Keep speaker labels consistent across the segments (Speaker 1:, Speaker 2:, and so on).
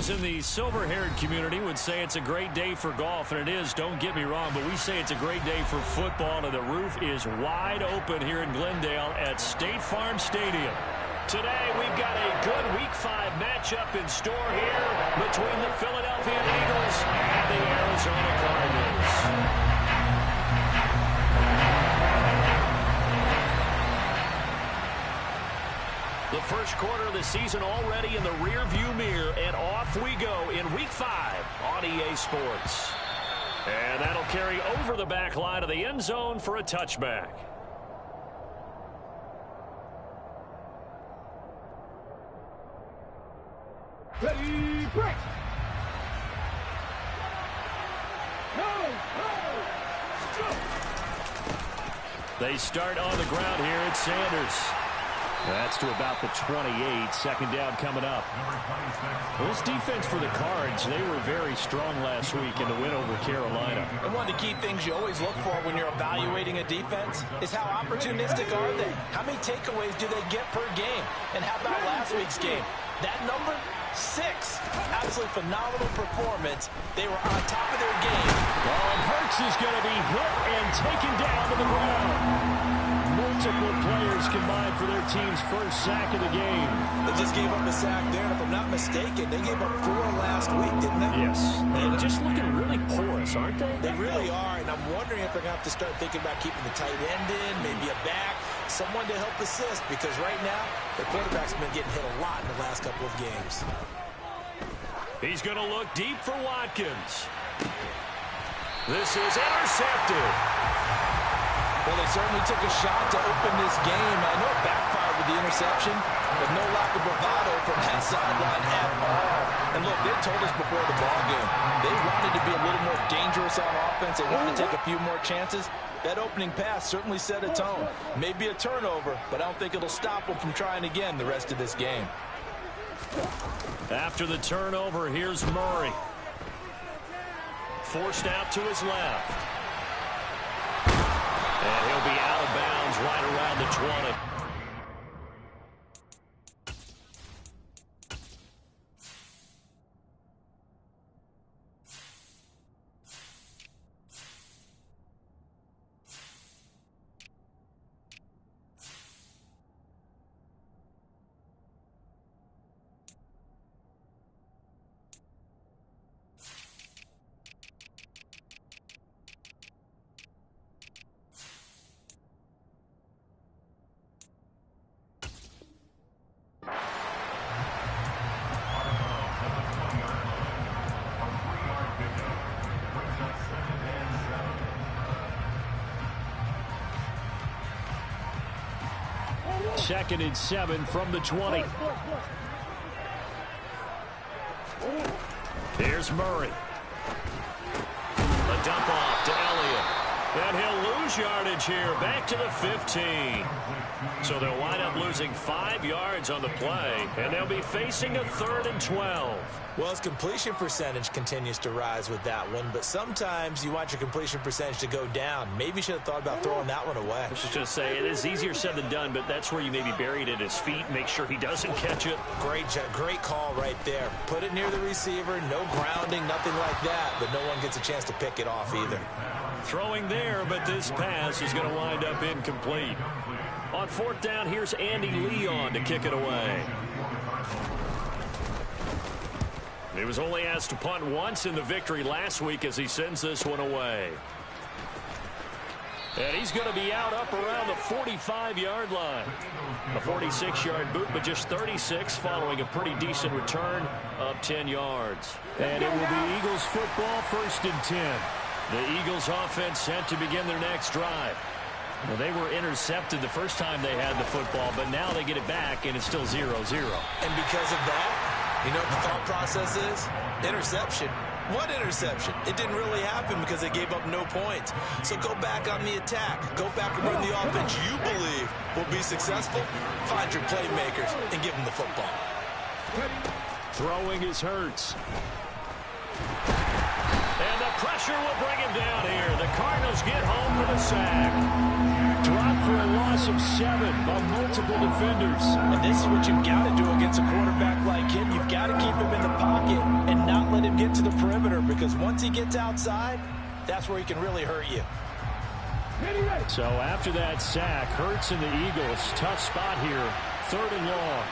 Speaker 1: Those in the silver-haired community would say it's a great day for golf, and it is, don't get me wrong, but we say it's a great day for football, and the roof is wide open here in Glendale at State Farm Stadium. Today, we've got a good Week 5 matchup in store here between the Philadelphia Eagles and the Arizona Cardinals. The first quarter of the season already in the rear-view mirror, and off we go in Week 5 on EA Sports. And that'll carry over the back line of the end zone for a touchback.
Speaker 2: Ready, break!
Speaker 1: They start on the ground here at Sanders. That's to about the 28. Second down coming up. Well, this defense for the Cards, they were very strong last week in the win over Carolina.
Speaker 3: And one of the key things you always look for when you're evaluating a defense is how opportunistic are they? How many takeaways do they get per game? And how about last week's game? That number, 6. Absolutely phenomenal performance. They were on top of their game.
Speaker 1: And Hurts is going to be hit and taken down to the ground. Multiple players combined for their team's first sack of the game.
Speaker 3: They just gave up a sack there, and if I'm not mistaken, they gave up 4 last week, didn't they?
Speaker 1: Yes. And just looking really porous, aren't they?
Speaker 3: They really are, and I'm wondering if they're going to have to start thinking about keeping the tight end in, maybe a back, someone to help assist, because right now, the quarterback's been getting hit a lot in the last couple of games.
Speaker 1: He's going to look deep for Watkins. This is intercepted.
Speaker 3: Well, they certainly took a shot to open this game. I know it backfired with the interception, but no lack of bravado from that sideline at all. And look, they told us before the ball game, they wanted to be a little more dangerous on offense. They wanted to take a few more chances. That opening pass certainly set a tone. Maybe a turnover, but I don't think it'll stop them from trying again the rest of this game.
Speaker 1: After the turnover, here's Murray. Forced out to his left. And he'll be out of bounds right around the 20. Second and 7 from the 20. Here's Murray. A dump off to Elliott. And he'll lose yardage here, back to the 15. So they'll wind up losing 5 yards on the play, and they'll be facing a 3rd and 12.
Speaker 3: Well, his completion percentage continues to rise with that one, but sometimes you want your completion percentage to go down. Maybe you should have thought about throwing that one away.
Speaker 1: I was just going to say, it is easier said than done, but that's where you maybe bury it at his feet, make sure he doesn't catch it.
Speaker 3: Great call right there. Put it near the receiver, no grounding, nothing like that, but no one gets a chance to pick it off either.
Speaker 1: Throwing there, but this pass is going to wind up incomplete. On 4th down, here's Andy Leon to kick it away. He was only asked to punt once in the victory last week as he sends this one away. And he's going to be out up around the 45-yard line. A 46-yard boot, but just 36 following a pretty decent return of 10 yards. And it will be Eagles football, 1st and 10. The Eagles offense set to begin their next drive. Well, they were intercepted the first time they had the football, but now they get it back, and it's still 0-0.
Speaker 3: And because of that, you know what the thought process is? Interception. What interception? It didn't really happen because they gave up no points. So go back on the attack. Go back and run the offense you believe will be successful. Find your playmakers and give them the football.
Speaker 1: Throwing is Hurts. And the pressure will bring him down here. The Cardinals get home for the sack. Dropped for a loss of 7 by multiple defenders.
Speaker 3: And this is what you've got to do against a quarterback like him. You've got to keep him in the pocket. stick to the perimeter because once he gets outside, that's where he can really hurt you.
Speaker 1: So after that sack, Hurts and the Eagles, tough spot here, 3rd and long.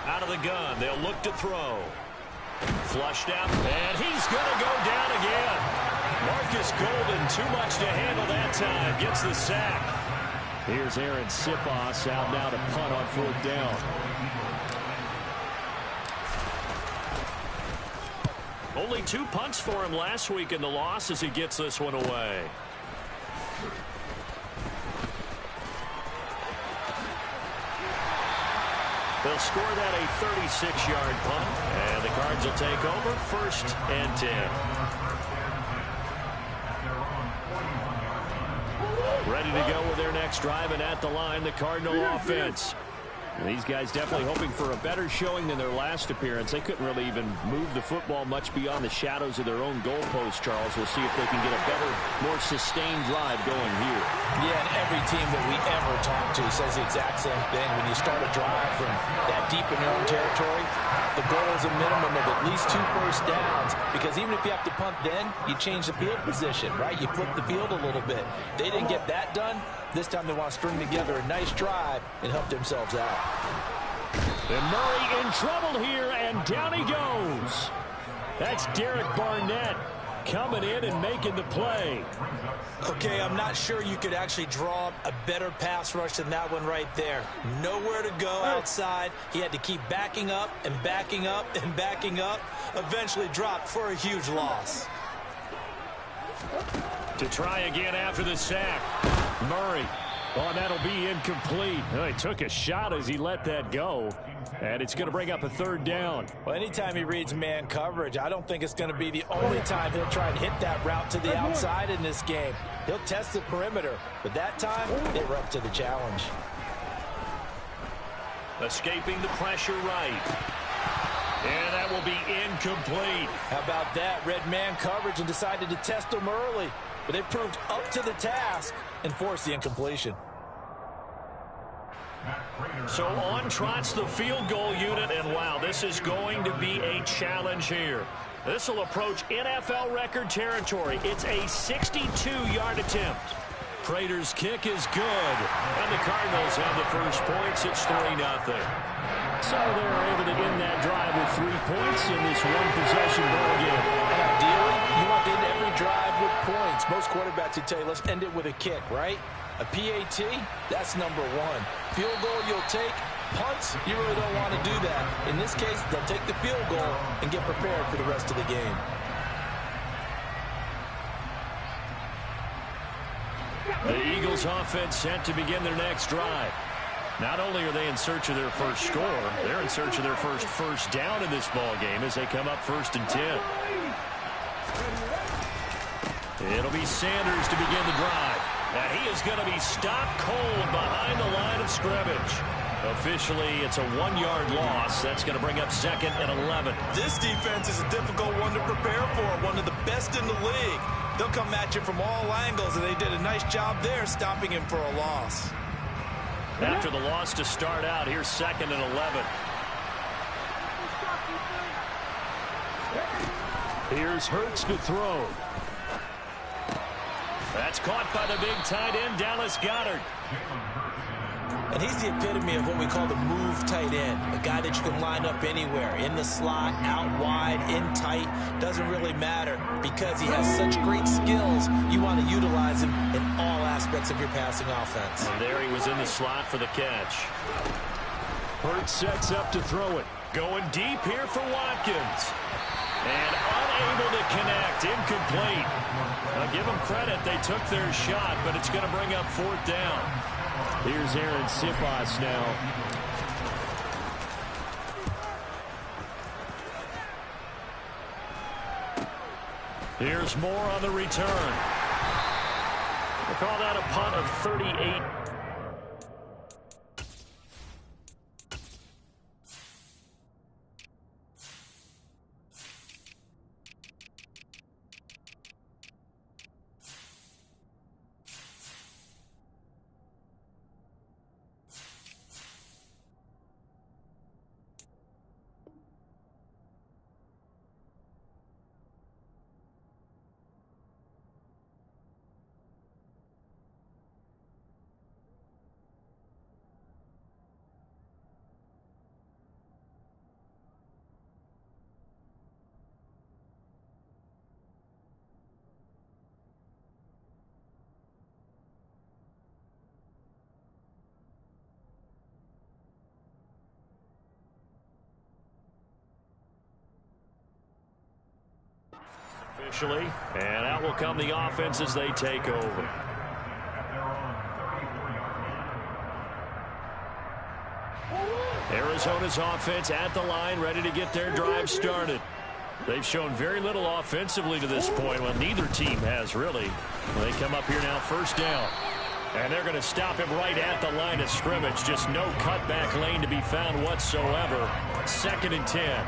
Speaker 1: Out of the gun, they'll look to throw. Flushed out, and he's going to go down again. Marcus Golden, too much to handle that time, gets the sack. Here's Aaron Sipos out now to punt on 4th down. Only 2 punts for him last week in the loss as he gets this one away. They'll score that a 36-yard punt, and the Cards will take over 1st and 10. Ready to go with their next drive, and at the line, the Cardinal offense. These guys definitely hoping for a better showing than their last appearance. They couldn't really even move the football much beyond the shadows of their own goalpost, Charles. We'll see if they can get a better, more sustained drive going here.
Speaker 3: Yeah, and every team that we ever talk to says the exact same thing. When you start a drive from that deep in your own territory, the goal is a minimum of at least 2 first downs, because even if you have to punt then, you change the field position, right? You flip the field a little bit. They didn't get that done. This time they want to string together a nice drive and help themselves out.
Speaker 1: And Murray in trouble here, and down he goes. That's Derek Barnett coming in and making the play.
Speaker 3: Okay, I'm not sure you could actually draw up a better pass rush than that one right there. Nowhere to go outside. He had to keep backing up and backing up and backing up. Eventually dropped for a huge loss.
Speaker 1: To try again after the sack. Murray. Oh, that'll be incomplete. Oh, he took a shot as he let that go. And it's going to bring up a 3rd down.
Speaker 3: Well, anytime he reads man coverage, I don't think it's going to be the only time he'll try and hit that route to the outside in this game. He'll test the perimeter, but that time, they were up to the challenge.
Speaker 1: Escaping the pressure right. And that will be incomplete.
Speaker 3: How about that? Read man coverage and decided to test him early. But they proved up to the task and forced the incompletion.
Speaker 1: So on trots the field goal unit, and wow, this is going to be a challenge here. This will approach NFL record territory. It's a 62-yard attempt. Prater's kick is good, and the Cardinals have the first points. It's 3-0. So they're able to end that drive with 3 points in this one-possession ball game.
Speaker 3: And ideally, you want to end every drive with points. Most quarterbacks would tell you, let's end it with a kick, right? A PAT, that's number 1. Field goal you'll take. Punts, you really don't want to do that. In this case, they'll take the field goal and get prepared for the rest of the game.
Speaker 1: The Eagles offense set to begin their next drive. Not only are they in search of their first score, they're in search of their first down in this ball game as they come up 1st and 10. It'll be Sanders to begin the drive. And he is going to be stopped cold behind the line of scrimmage. Officially, it's a 1-yard loss. That's going to bring up 2nd and 11.
Speaker 3: This defense is a difficult one to prepare for, one of the best in the league. They'll come at you from all angles, and they did a nice job there stopping him for a loss.
Speaker 1: After the loss to start out, here's 2nd and 11. Here's Hurts to throw. That's caught by the big tight end, Dallas Goedert.
Speaker 3: And he's the epitome of what we call the move tight end. A guy that you can line up anywhere, in the slot, out wide, in tight. Doesn't really matter because he has such great skills. You want to utilize him in all aspects of your passing offense.
Speaker 1: And there he was in the slot for the catch. Hurts sets up to throw it. Going deep here for Watkins. And unable to connect. Incomplete. Now give them credit. They took their shot, but it's going to bring up 4th down. Here's Aaron Sipos now. Here's Moore on the return. We'll call that a punt of 38. Officially, and out will come the offense as they take over. Arizona's offense at the line, ready to get their drive started. They've shown very little offensively to this point. Well, neither team has really. They come up here now, first down. And they're going to stop him right at the line of scrimmage. Just no cutback lane to be found whatsoever. 2nd and 10.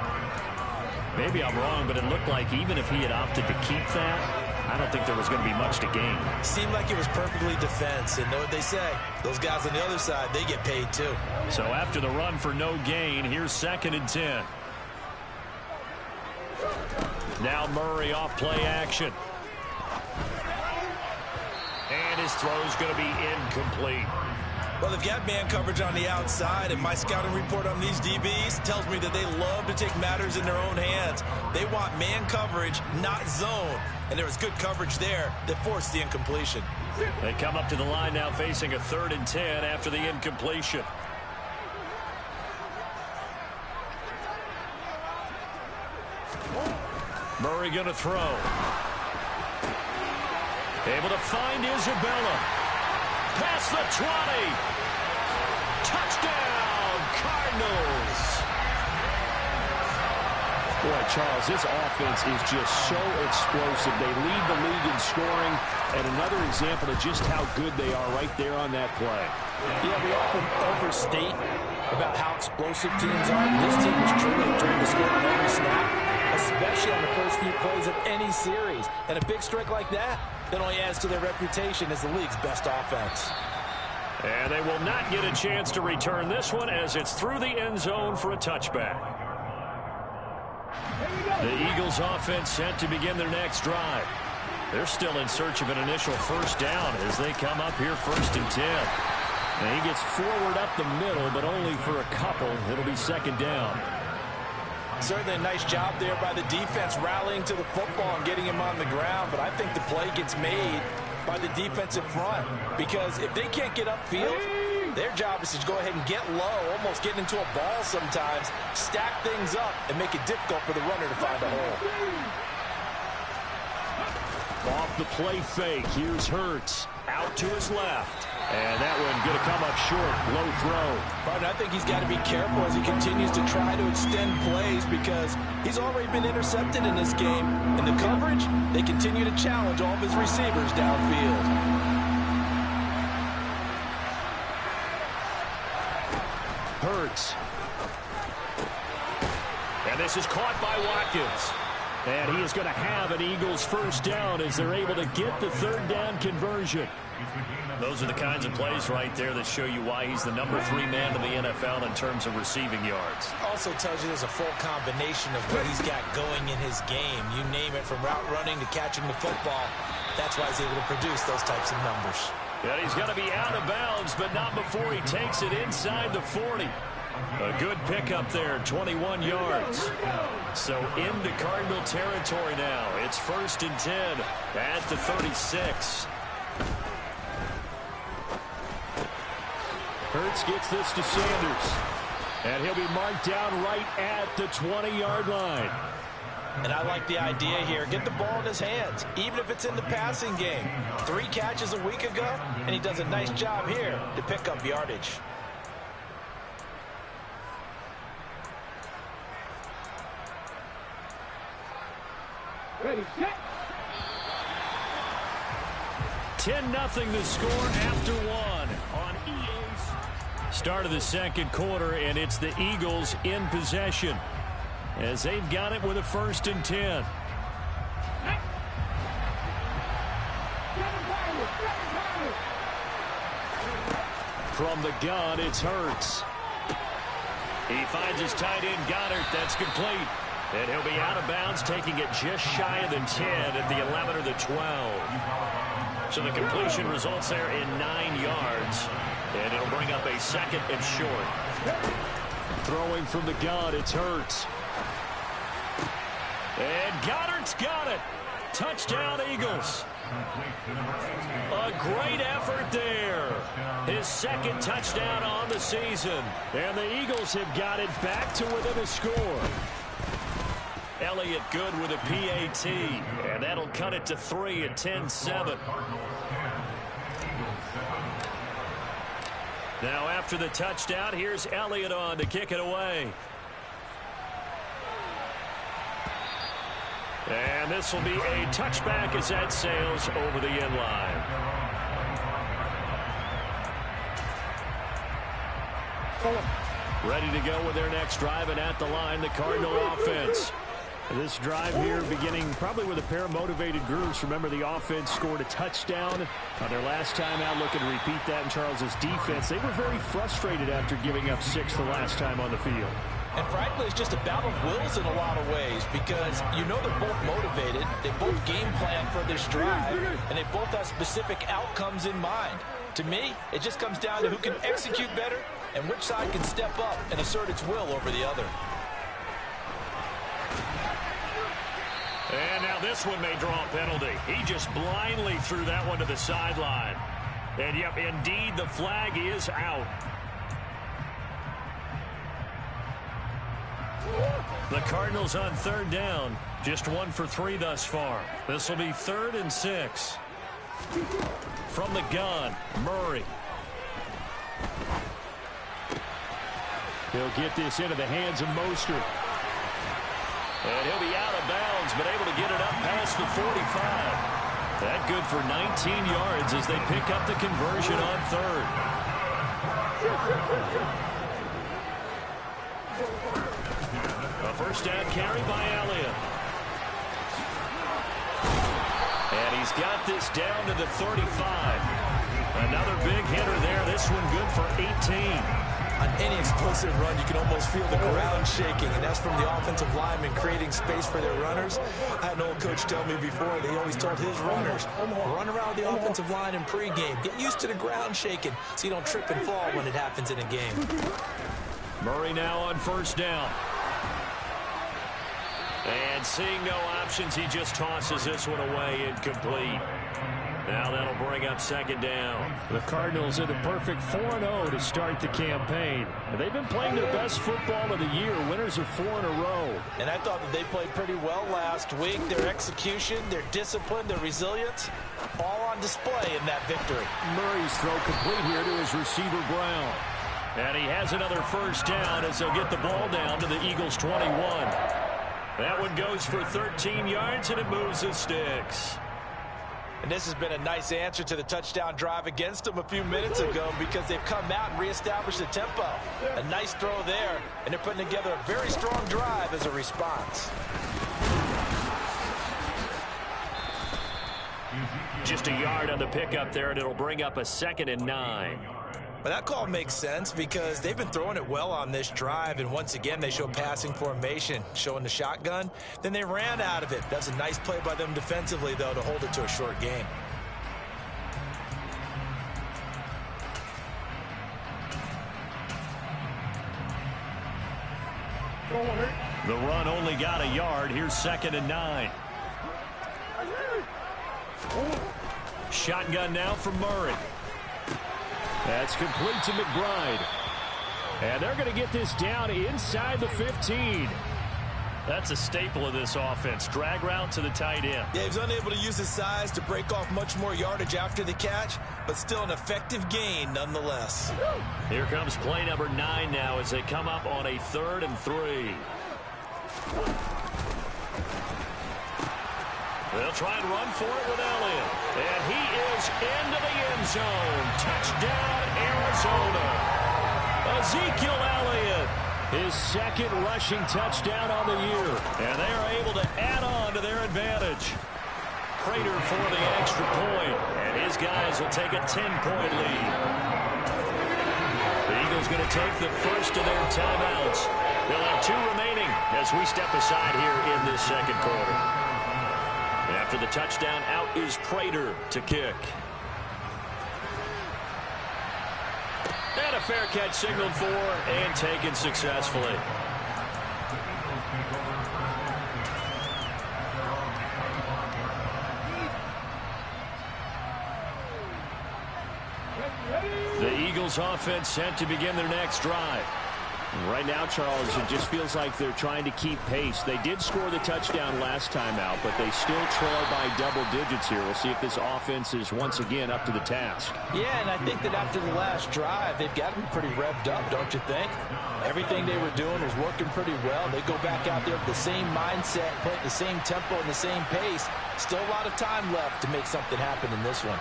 Speaker 1: Maybe I'm wrong, but it looked like even if he had opted to keep that, I don't think there was going to be much to gain.
Speaker 3: Seemed like it was perfectly defense. And know what they say? Those guys on the other side, they get paid too.
Speaker 1: So after the run for no gain, here's 2nd and 10. Now Murray off play action. And his throw's going to be incomplete.
Speaker 3: Well, they've got man coverage on the outside, and my scouting report on these DBs tells me that they love to take matters in their own hands. They want man coverage, not zone. And there was good coverage there that forced the incompletion.
Speaker 1: They come up to the line now facing a 3rd and 10 after the incompletion. Murray going to throw. Able to find Isabella. Past the 20. Touchdown, Cardinals.
Speaker 2: Boy, Charles, this offense is just so explosive. They lead the league in scoring, and another example of just how good they are right there on that play.
Speaker 4: Yeah, we often overstate about how explosive teams are. This team is truly trying to score on every snap, especially on the first few plays of any series. And a big strike like that only adds to their reputation as the league's best offense.
Speaker 1: And they will not get a chance to return this one as it's through the end zone for a touchback. The Eagles offense set to begin their next drive. They're still in search of an initial first down as they come up here 1st and 10. And he gets forward up the middle, but only for a couple. It'll be 2nd down.
Speaker 4: Certainly a nice job there by the defense rallying to the football and getting him on the ground. But I think the play gets made by the defensive front, because if they can't get upfield, their job is to go ahead and get low, almost get into a ball sometimes, stack things up, and make it difficult for the runner to find a hole.
Speaker 1: Off the play fake, here's Hurts. Out to his left. And that one going to come up short. Low throw.
Speaker 4: But I think he's got to be careful as he continues to try to extend plays, because he's already been intercepted in this game. And the coverage, they continue to challenge all of his receivers downfield.
Speaker 1: Hurts. And this is caught by Watkins. And he is going to have an Eagles first down as they're able to get the 3rd down conversion. Those are the kinds of plays right there that show you why he's the number 3 man in the NFL in terms of receiving yards.
Speaker 4: Also tells you there's a full combination of what he's got going in his game. You name it, from route running to catching the football. That's why he's able to produce those types of numbers.
Speaker 1: Yeah, he's going to be out of bounds, but not before he takes it inside the 40. A good pickup there, 21 yards. So into Cardinal territory now. It's 1st and 10 at the 36. Hurts gets this to Sanders. And he'll be marked down right at the 20-yard line.
Speaker 4: And I like the idea here. Get the ball in his hands, even if it's in the passing game. 3 catches a week ago, and he does a nice job here to pick up yardage.
Speaker 2: Ready, set.
Speaker 1: 10-0 the score after 1 on EA's. Start of the 2nd quarter, and it's the Eagles in possession as they've got it with a 1st and 10. From the gun, it's Hurts. He finds his tight end, Goddard. That's complete. And he'll be out of bounds, taking it just shy of the 10 at the 11 or the 12. So the completion results there in 9 yards. And it'll bring up a 2nd and short. Throwing from the gun, it's Hurts. And Goddard's got it. Touchdown, Eagles. A great effort there. His 2nd touchdown on the season. And the Eagles have got it back to within a score. Elliott good with a PAT. And that'll cut it to 3 at 10-7. Now after the touchdown, here's Elliott on to kick it away. And this will be a touchback as that sails over the end line. Ready to go with their next drive, and at the line, the Cardinal offense.
Speaker 2: This drive here beginning probably with a pair of motivated groups. Remember, the offense scored a touchdown on their last time out, looking to repeat that in Charles's defense. They were very frustrated after giving up 6 the last time on the field.
Speaker 3: And frankly, it's just a battle of wills in a lot of ways, because you know they're both motivated, they both game plan for this drive, and they both have specific outcomes in mind. To me, it just comes down to who can execute better and which side can step up and assert its will over the other.
Speaker 1: And now this one may draw a penalty. He just blindly threw that one to the sideline. And yep, indeed, the flag is out. The Cardinals on 3rd down. Just 1 for 3 thus far. This will be 3rd and 6. From the gun, Murray.
Speaker 2: He'll get this into the hands of Mostert.
Speaker 1: And he'll be out of bounds, but able to get it up past the 45. That good for 19 yards as they pick up the conversion on 3rd. A first down carry by Elliott. And he's got this down to the 35. Another big hitter there. This one good for 18.
Speaker 4: On any explosive run, you can almost feel the ground shaking, and that's from the offensive linemen creating space for their runners. I had an old coach tell me before, they always told his runners, run around the offensive line in pregame. Get used to the ground shaking so you don't trip and fall when it happens in a game.
Speaker 1: Murray now on first down. And seeing no options, he just tosses this one away incomplete. Now that'll bring up 2nd down.
Speaker 2: The Cardinals are the perfect 4-0 to start the campaign. They've been playing their best football of the year, winners of 4 in a row.
Speaker 4: And I thought that they played pretty well last week. Their execution, their discipline, their resilience, all on display in that victory.
Speaker 2: Murray's throw complete here to his receiver, Brown.
Speaker 1: And he has another first down as they'll get the ball down to the Eagles' 21. That one goes for 13 yards, and it moves the sticks.
Speaker 4: And this has been a nice answer to the touchdown drive against them a few minutes ago, because they've come out and reestablished the tempo. A nice throw there, and they're putting together a very strong drive as a response.
Speaker 1: Just a yard on the pickup there, and it'll bring up a 2nd and 9.
Speaker 4: But that call makes sense because they've been throwing it well on this drive, and once again they show passing formation, showing the shotgun. Then they ran out of it. That's a nice play by them defensively, though, to hold it to a short gain.
Speaker 1: The run only got a yard. Here's 2nd and 9. Shotgun now from Murray.
Speaker 2: That's complete to McBride. And they're going to get this down inside the 15.
Speaker 1: That's a staple of this offense. Drag route to the tight end.
Speaker 4: Yeah, he's unable to use his size to break off much more yardage after the catch, but still an effective gain nonetheless.
Speaker 1: Here comes play number 9 now as they come up on a 3rd and 3. They'll try and run for it with Elliott. And he is into the end zone. Touchdown, Arizona. Ezekiel Elliott.
Speaker 2: His 2nd rushing touchdown on the year.
Speaker 1: And they are able to add on to their advantage. Prater for the extra point. And his guys will take a 10-point lead. The Eagles going to take the first of their timeouts. They'll have 2 remaining as we step aside here in this 2nd quarter. After the touchdown, out is Prater to kick. And a fair catch signaled for and taken successfully. The Eagles offense set to begin their next drive.
Speaker 2: Right now, Charles, it just feels like they're trying to keep pace. They did score the touchdown last time out, but they still trail by double digits here. We'll see if this offense is once again up to the task.
Speaker 4: Yeah, and I think that after the last drive, they've got to be pretty revved up, don't you think? Everything they were doing was working pretty well. They go back out there with the same mindset, playing the same tempo and the same pace. Still a lot of time left to make something happen in this one.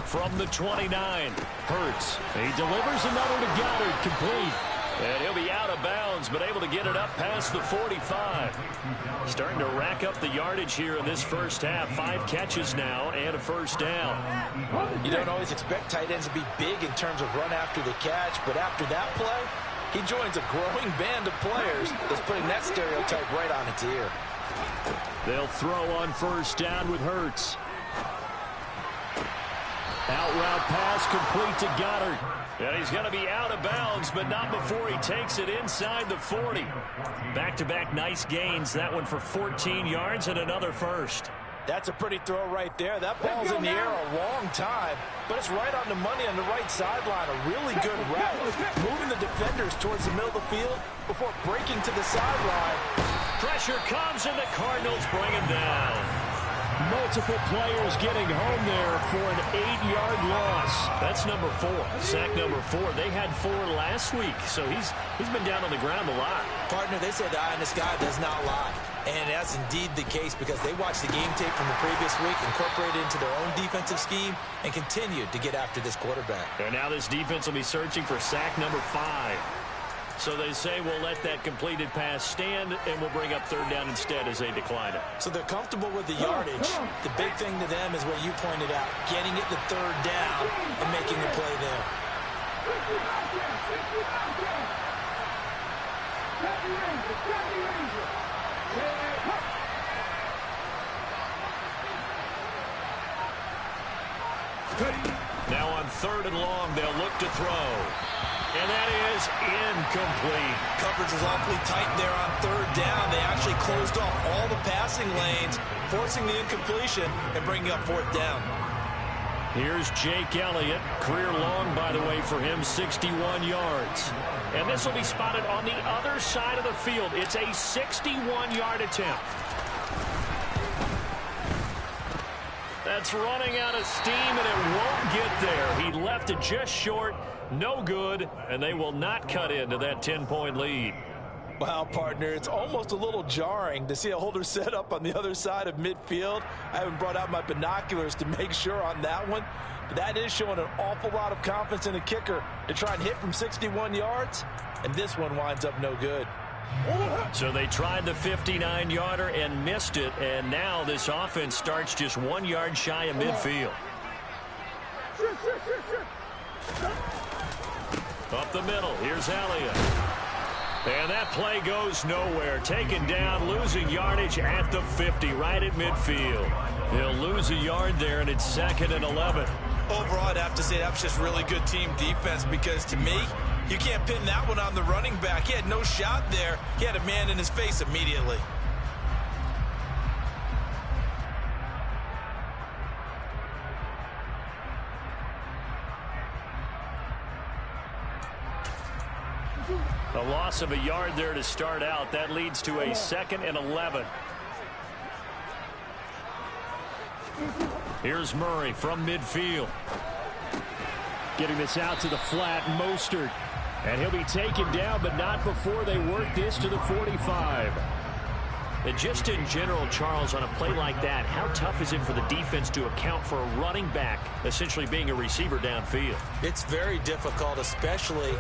Speaker 1: From the 29, Hurts. He delivers another to Goddard, complete. And he'll be out of bounds, but able to get it up past the 45. Starting to rack up the yardage here in this first half. 5 catches now and a first down.
Speaker 4: You don't always expect tight ends to be big in terms of run after the catch, but after that play, he joins a growing band of players that's putting that stereotype right on its ear.
Speaker 2: They'll throw on first down with Hurts. Out route pass complete to Goddard.
Speaker 1: And he's going to be out of bounds, but not before he takes it inside the 40. Back-to-back nice gains. That one for 14 yards and another first.
Speaker 4: That's a pretty throw right there. That ball's in the air a long time, but it's right on the money on the right sideline. A really good route. Moving the defenders towards the middle of the field before breaking to the sideline.
Speaker 1: Pressure comes, and the Cardinals bring him down.
Speaker 2: Multiple players getting home there for an 8-yard loss.
Speaker 1: That's number 4. Sack number 4. They had 4 last week, so he's been down on the ground a lot.
Speaker 4: Partner, they say the eye in the sky does not lie. And that's indeed the case because they watched the game tape from the previous week, incorporated into their own defensive scheme, and continued to get after this quarterback.
Speaker 1: And now this defense will be searching for sack number 5. So they say we'll let that completed pass stand, and we'll bring up third down instead as they decline it.
Speaker 4: So they're comfortable with the yardage. The big thing to them is what you pointed out, getting it to third down and making the play there.
Speaker 1: Now on third and long, they'll look to throw. And that is incomplete.
Speaker 4: Coverage was awfully tight there on third down. They actually closed off all the passing lanes, forcing the incompletion and bringing up fourth down.
Speaker 1: Here's Jake Elliott. Career long, by the way, for him, 61 yards. And this will be spotted on the other side of the field. It's a 61-yard attempt. That's running out of steam, and it won't get there. He left it just short. No good, and they will not cut into that 10-point lead.
Speaker 4: Wow, partner, it's almost a little jarring to see a holder set up on the other side of midfield. I haven't brought out my binoculars to make sure on that one, but that is showing an awful lot of confidence in a kicker to try and hit from 61 yards, and this one winds up no good.
Speaker 1: So they tried the 59-yarder and missed it, and now this offense starts just 1 yard shy of midfield. Up the middle, here's Elliott. And that play goes nowhere. Taken down, losing yardage at the 50, right at midfield. They'll lose a yard there, and it's 2nd and 11.
Speaker 4: Overall, I'd have to say that was just really good team defense because, to me, you can't pin that one on the running back. He had no shot there. He had a man in his face immediately.
Speaker 1: A loss of a yard there to start out. That leads to a 2nd and 11. Here's Murray from midfield.
Speaker 2: Getting this out to the flat, Mostert. And he'll be taken down, but not before they work this to the 45.
Speaker 1: And just in general, Charles, on a play like that, how tough is it for the defense to account for a running back essentially being a receiver downfield?
Speaker 4: It's very difficult, especially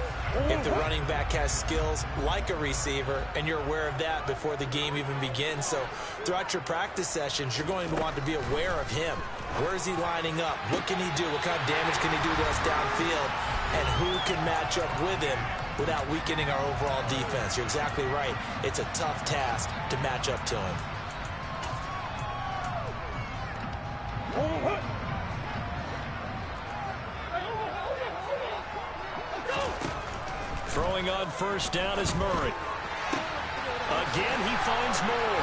Speaker 4: if the running back has skills like a receiver, and you're aware of that before the game even begins. So throughout your practice sessions, you're going to want to be aware of him. Where is he lining up? What can he do? What kind of damage can he do to us downfield? And who can match up with him without weakening our overall defense? You're exactly right. It's a tough task to match up to him.
Speaker 1: Throwing on first down is Murray. Again, he finds more.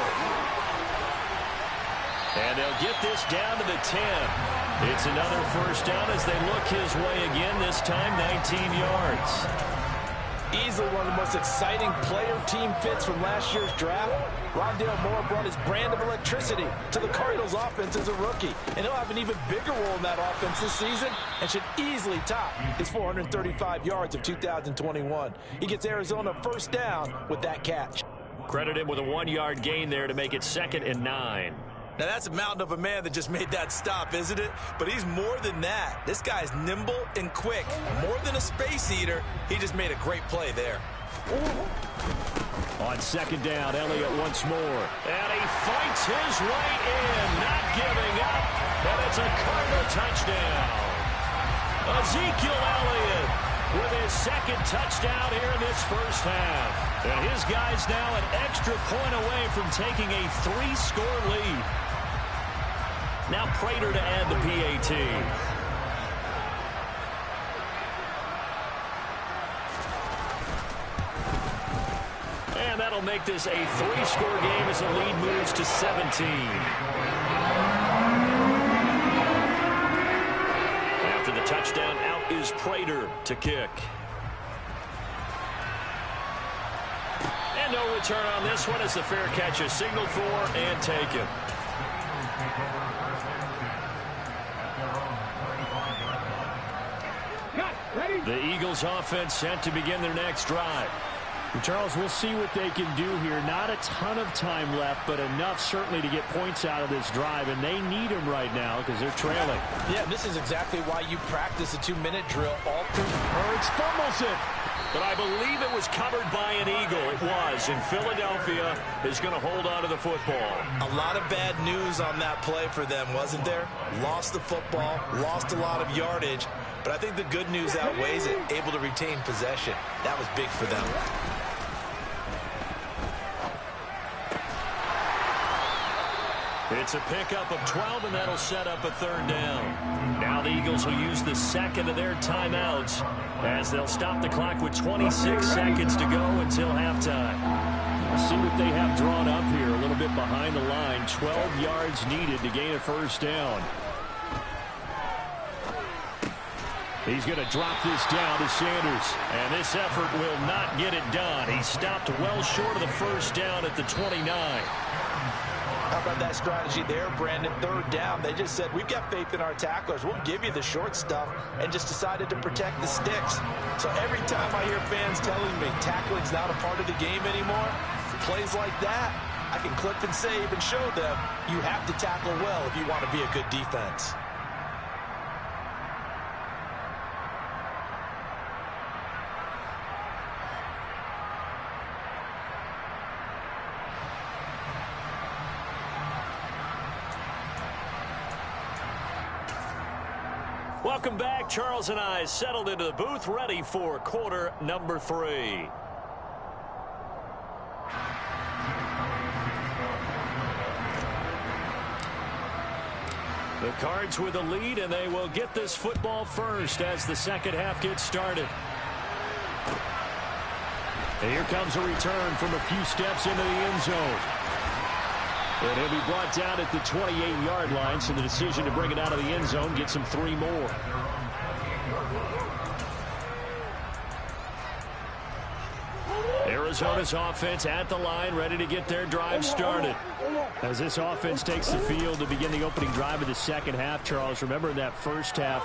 Speaker 1: And they'll get this down to the 10. It's another first down as they look his way again, this time 19 yards.
Speaker 4: Easily one of the most exciting player-team fits from last year's draft. Rondale Moore brought his brand of electricity to the Cardinals offense as a rookie. And he'll have an even bigger role in that offense this season and should easily top his 435 yards of 2021. He gets Arizona first down with that catch.
Speaker 1: Credit him with a 1-yard gain there to make it 2nd and 9.
Speaker 3: Now, that's a mountain of a man that just made that stop, isn't it? But he's more than that. This guy's nimble and quick. More than a space eater, he just made a great play there.
Speaker 2: On 2nd down, Elliott once more.
Speaker 1: And he fights his way in, not giving up. And it's a Cardinal touchdown. Ezekiel Elliott with his 2nd touchdown here in this first half. And his guy's now an extra point away from taking a 3-score lead. Now Prater to add the PAT. And that'll make this a 3-score game as the lead moves to 17. After the touchdown, out is Prater to kick. And no return on this one as the fair catch is signaled for and taken. The Eagles offense set to begin their next drive.
Speaker 2: Charles, we'll see what they can do here. Not a ton of time left, but enough certainly to get points out of this drive, and they need them right now because they're trailing.
Speaker 4: Yeah, this is exactly why you practice a 2-minute drill all through. Hurts fumbles it.
Speaker 1: But I believe it was covered by an Eagle. It was, and Philadelphia is going to hold on to the football.
Speaker 3: A lot of bad news on that play for them, wasn't there? Lost the football, lost a lot of yardage, but I think the good news outweighs it. Able to retain possession. That was big for them.
Speaker 1: It's a pickup of 12, and that'll set up a 3rd down. Now the Eagles will use the 2nd of their timeouts as they'll stop the clock with 26 seconds to go until halftime.
Speaker 2: Let's see what they have drawn up here. A little bit behind the line. 12 yards needed to gain a 1st down. He's going to drop this down to Sanders.
Speaker 1: And this effort will not get it done. He stopped well short of the 1st down at the 29.
Speaker 4: How about that strategy there, Brandon? 3rd down. They just said, we've got faith in our tacklers. We'll give you the short stuff, and just decided to protect the sticks. So every time I hear fans telling me tackling's not a part of the game anymore, plays like that, I can clip and save and show them you have to tackle well if you want to be a good defense.
Speaker 1: Welcome back. Charles and I settled into the booth, ready for quarter number 3. The Cards with a lead, and they will get this football first as the 2nd half gets started.
Speaker 2: And here comes a return from a few steps into the end zone. And he'll be brought down at the 28-yard line, so the decision to bring it out of the end zone gets him 3 more.
Speaker 1: Arizona's offense at the line, ready to get their drive started.
Speaker 2: As this offense takes the field to begin the opening drive of the 2nd half, Charles, remember in that 1st half,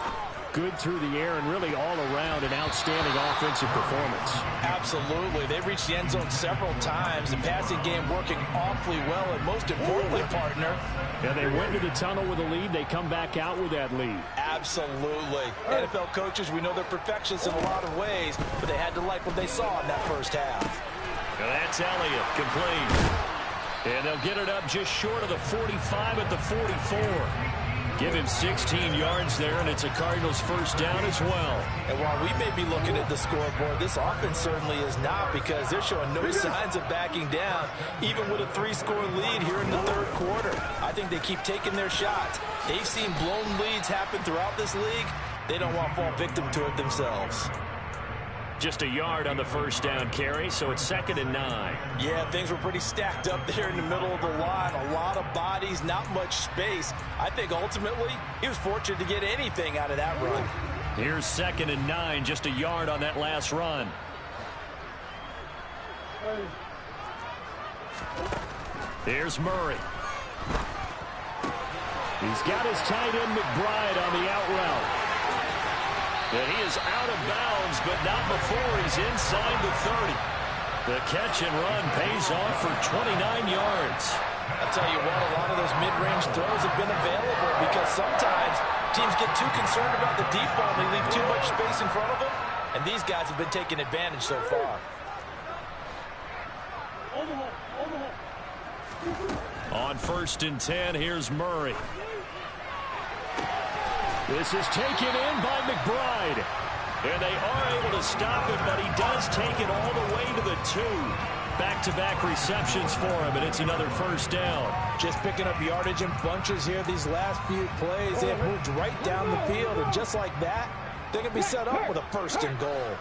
Speaker 2: good through the air and really all around an outstanding offensive performance.
Speaker 4: Absolutely. They reached the end zone several times. The passing game working awfully well, and most importantly, partner.
Speaker 2: Yeah, they went to the tunnel with a lead. They come back out with that lead.
Speaker 4: Absolutely. NFL coaches, we know they're perfectionists in a lot of ways, but they had to like what they saw in that 1st half.
Speaker 1: Now that's Elliott, complete. And they'll get it up just short of the 45 at the 44. Give him 16 yards there, and it's a Cardinals 1st down as well.
Speaker 4: And while we may be looking at the scoreboard, this offense certainly is not, because they're showing no signs of backing down, even with a 3-score lead here in the 3rd quarter. I think they keep taking their shots. They've seen blown leads happen throughout this league. They don't want to fall victim to it themselves.
Speaker 1: Just a yard on the first down carry, so it's 2nd and 9.
Speaker 4: Yeah, things were pretty stacked up there in the middle of the line. A lot of bodies, not much space. I think ultimately he was fortunate to get anything out of that run.
Speaker 1: Here's 2nd and 9, just a yard on that last run. Here's Murray.
Speaker 2: He's got his tight end McBride on the out route.
Speaker 1: And he is out of bounds, but not before he's inside the 30. The catch and run pays off for 29 yards.
Speaker 4: I'll tell you what, a lot of those mid-range throws have been available because sometimes teams get too concerned about the deep ball and they leave too much space in front of them. And these guys have been taking advantage so far.
Speaker 1: On 1st and 10, here's Murray.
Speaker 2: This is taken in by McBride.
Speaker 1: And they are able to stop him, but he does take it all the way to the 2. Back-to-back receptions for him, and it's another first down.
Speaker 4: Just picking up yardage in bunches here these last few plays. They have moved right down the field, and just like that, they're going to be set up with a 1st and goal.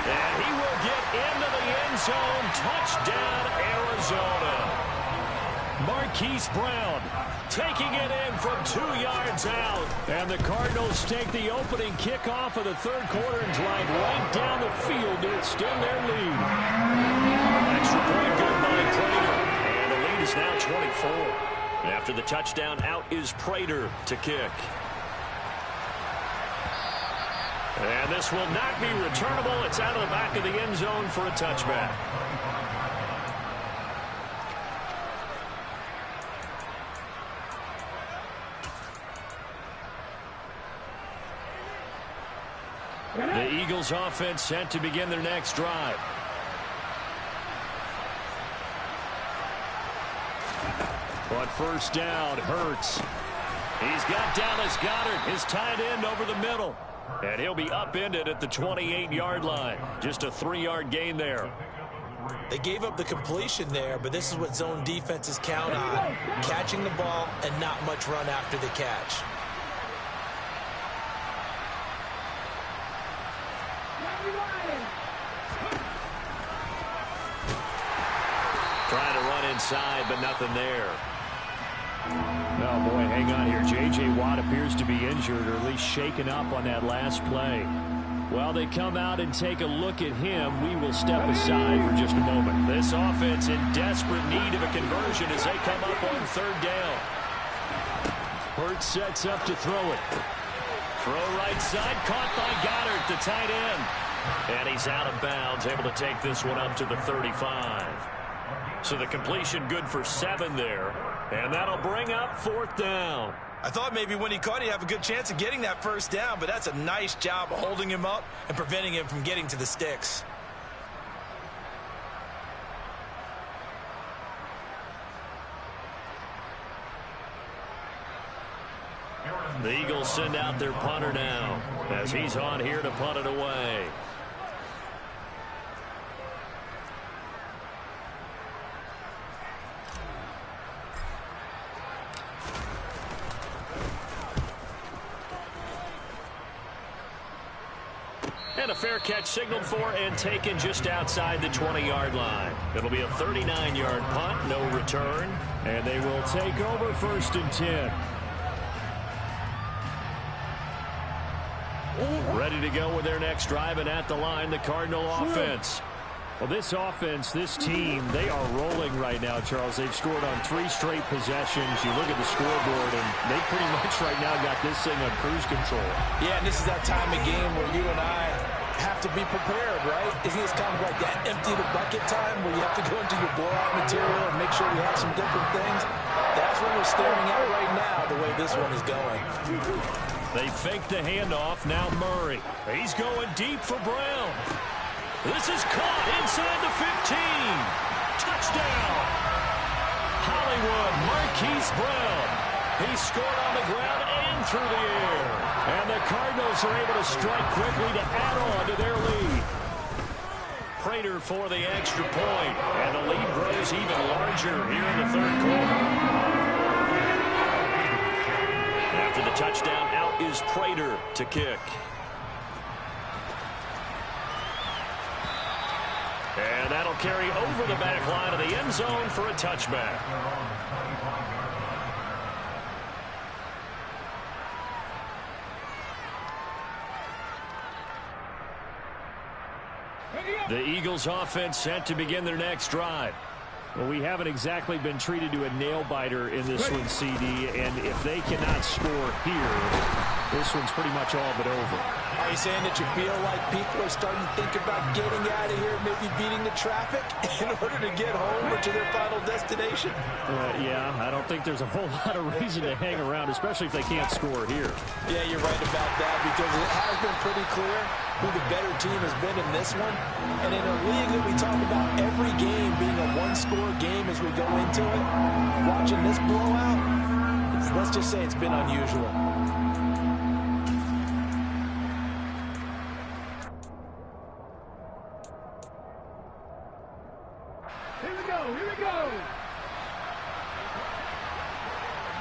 Speaker 1: And he will get into the end zone. Touchdown, Arizona. Marquise Brown taking it in from 2 yards out.
Speaker 2: And the Cardinals take the opening kickoff of the 3rd quarter and drive right down the field to extend their lead.
Speaker 1: Extra point good by Prater. And the lead is now 24. After the touchdown, out is Prater to kick. And this will not be returnable. It's out of the back of the end zone for a touchback. The Eagles offense set to begin their next drive.
Speaker 2: On 1st down, Hurts.
Speaker 1: He's got Dallas Goedert, his tight end, over the middle. And he'll be upended at the 28-yard line. Just a 3-yard gain there.
Speaker 4: They gave up the completion there, but this is what zone defenses count on. Catching the ball and not much run after the catch.
Speaker 1: Trying to run inside, but nothing there.
Speaker 2: Oh, boy, hang on here. J.J. Watt appears to be injured or at least shaken up on that last play. While they come out and take a look at him, we will step aside for just a moment.
Speaker 1: This offense in desperate need of a conversion as they come up on 3rd down.
Speaker 2: Hurts sets up to throw it.
Speaker 1: Throw right side, caught by Goddard, the tight end. And he's out of bounds, able to take this one up to the 35. So the completion good for 7 there. And that'll bring up 4th down.
Speaker 4: I thought maybe when he caught, he'd have a good chance of getting that 1st down, but that's a nice job of holding him up and preventing him from getting to the sticks.
Speaker 1: The Eagles send out their punter now as he's on here to punt it away. And a fair catch signaled for and taken just outside the 20-yard line. It'll be a 39-yard punt, no return.
Speaker 2: And they will take over 1st and 10.
Speaker 1: Ready to go with their next drive, and at the line, the Cardinal offense.
Speaker 2: Well, this offense, this team, they are rolling right now, Charles. They've scored on 3 straight possessions. You look at the scoreboard, and they pretty much right now got this thing on cruise control.
Speaker 4: Yeah, and this is that time of game where you and I have to be prepared, right? Isn't this kind of like that empty the bucket time where you have to go into your blowout material and make sure you have some different things? That's what we're staring at right now, the way this one is going.
Speaker 1: They fake the handoff. Now Murray. He's going deep for Brown. This is caught inside the 15. Touchdown. Hollywood, Marquise Brown. He scored on the ground and through the air.
Speaker 2: And the Cardinals are able to strike quickly to add on to their lead.
Speaker 1: Prater for the extra point. And the lead grows even larger here in the 3rd quarter. After the touchdown. Out is Prater to kick. And that'll carry over the back line of the end zone for a touchback. The Eagles offense set to begin their next drive.
Speaker 2: Well, we haven't exactly been treated to a nail-biter in this one, CD, and if they cannot score here, this one's pretty much all but over.
Speaker 4: Are you saying that you feel like people are starting to think about getting out of here, maybe beating the traffic in order to get home or to their final destination?
Speaker 2: Yeah, I don't think there's a whole lot of reason to hang around, especially if they can't score here.
Speaker 4: Yeah, you're right about that, because it has been pretty clear who the better team has been in this one. And in a league that we talk about every game being a one-score game as we go into it, watching this blowout, let's just say it's been unusual.
Speaker 5: Here we go, here we go.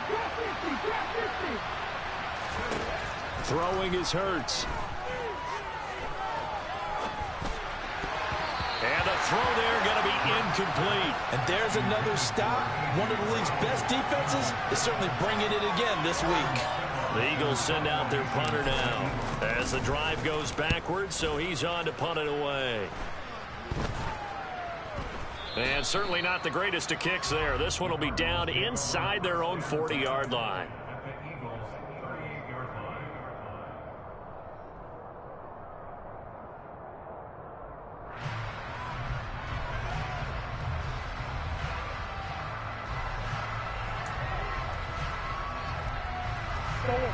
Speaker 5: Drop 50, drop 50.
Speaker 2: Throwing is Hurts.
Speaker 1: And the throw there going to be incomplete.
Speaker 4: And there's another stop. One of the league's best defenses is certainly bringing it again this week.
Speaker 1: The Eagles send out their punter now as the drive goes backwards, so he's on to punt it away. And certainly not the greatest of kicks there. This one will be down inside their own 40-yard line.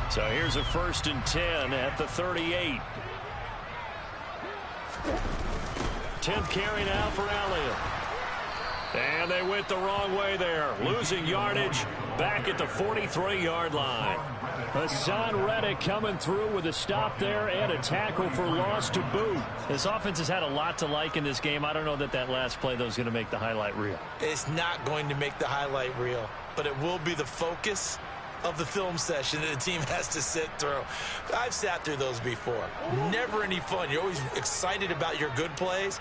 Speaker 1: So here's a 1st and 10 at the 38. 10th carry now for Elliott. And they went the wrong way there. Losing yardage back at the 43-yard line.
Speaker 2: Hassan Reddick coming through with a stop there and a tackle for loss to boot.
Speaker 6: This offense has had a lot to like in this game. I don't know that that last play, though, is going to make the highlight reel.
Speaker 4: It's not going to make the highlight reel, but it will be the focus of the film session that the team has to sit through. I've sat through those before. Never any fun. You're always excited about your good plays,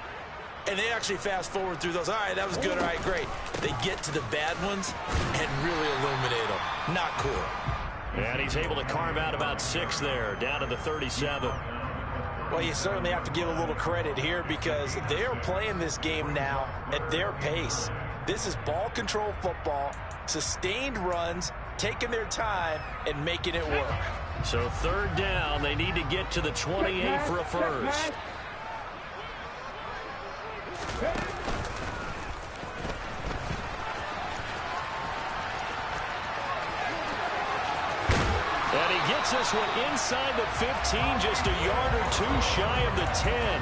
Speaker 4: and they actually fast forward through those. All right, that was good. All right, great. They get to the bad ones and really illuminate them. Not cool.
Speaker 1: And he's able to carve out about 6 there, down to the 37.
Speaker 4: Well, you certainly have to give a little credit here because they are playing this game now at their pace. This is ball control football, sustained runs, taking their time and making it work.
Speaker 1: So 3rd down, they need to get to the 28 for a first. And he gets this one inside the 15, just a yard or 2 shy of the 10.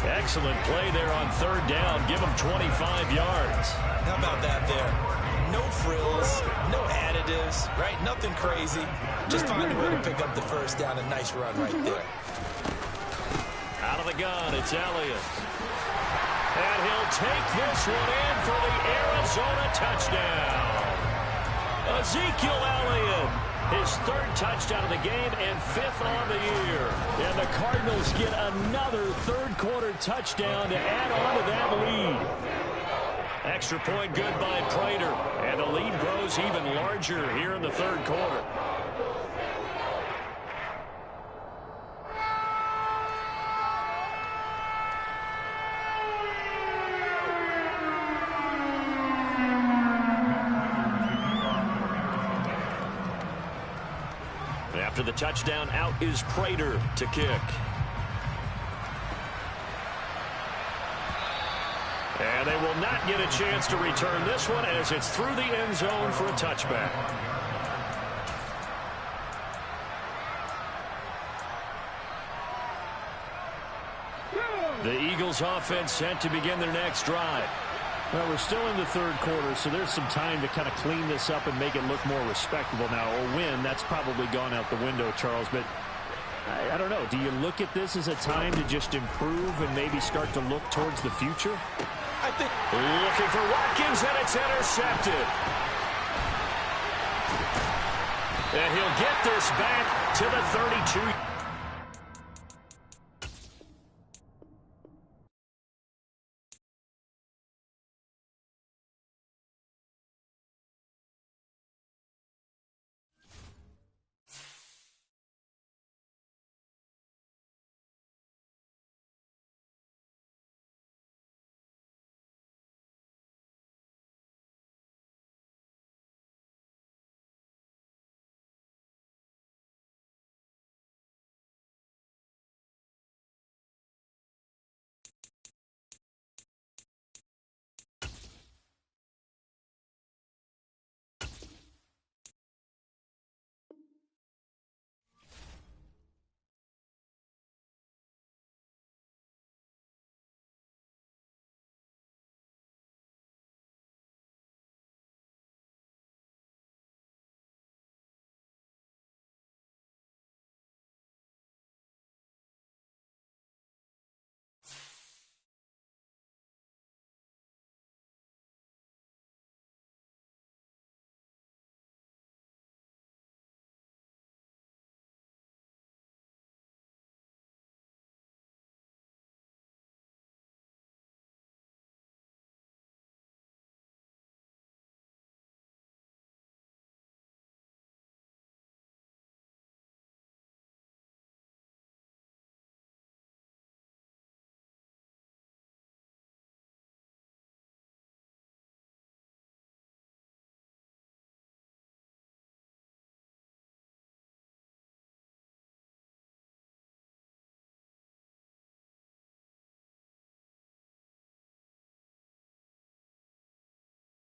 Speaker 1: Excellent play there on 3rd down. Give him 25 yards.
Speaker 4: How about that there? No frills, no additives, right? Nothing crazy. Just find a way to pick up the first down. A nice run right there.
Speaker 1: Out of the gun, it's Elliott. And he'll take this one in for the Arizona touchdown. Ezekiel Elliott, his 3rd touchdown of the game and 5th on the year.
Speaker 2: And the Cardinals get another 3rd quarter touchdown to add on to that lead.
Speaker 1: Extra point good by Prater. And the lead grows even larger here in the 3rd quarter. After the touchdown, out is Prater to kick. And they will not get a chance to return this one as it's through the end zone for a touchback. The Eagles offense set to begin their next drive.
Speaker 2: Well, we're still in the 3rd quarter, so there's some time to kind of clean this up and make it look more respectable now. A win, that's probably gone out the window, Charles, but I don't know. Do you look at this as a time to just improve and maybe start to look towards the future?
Speaker 4: I think
Speaker 1: looking for Watkins, and it's intercepted. And he'll get this back to the 32.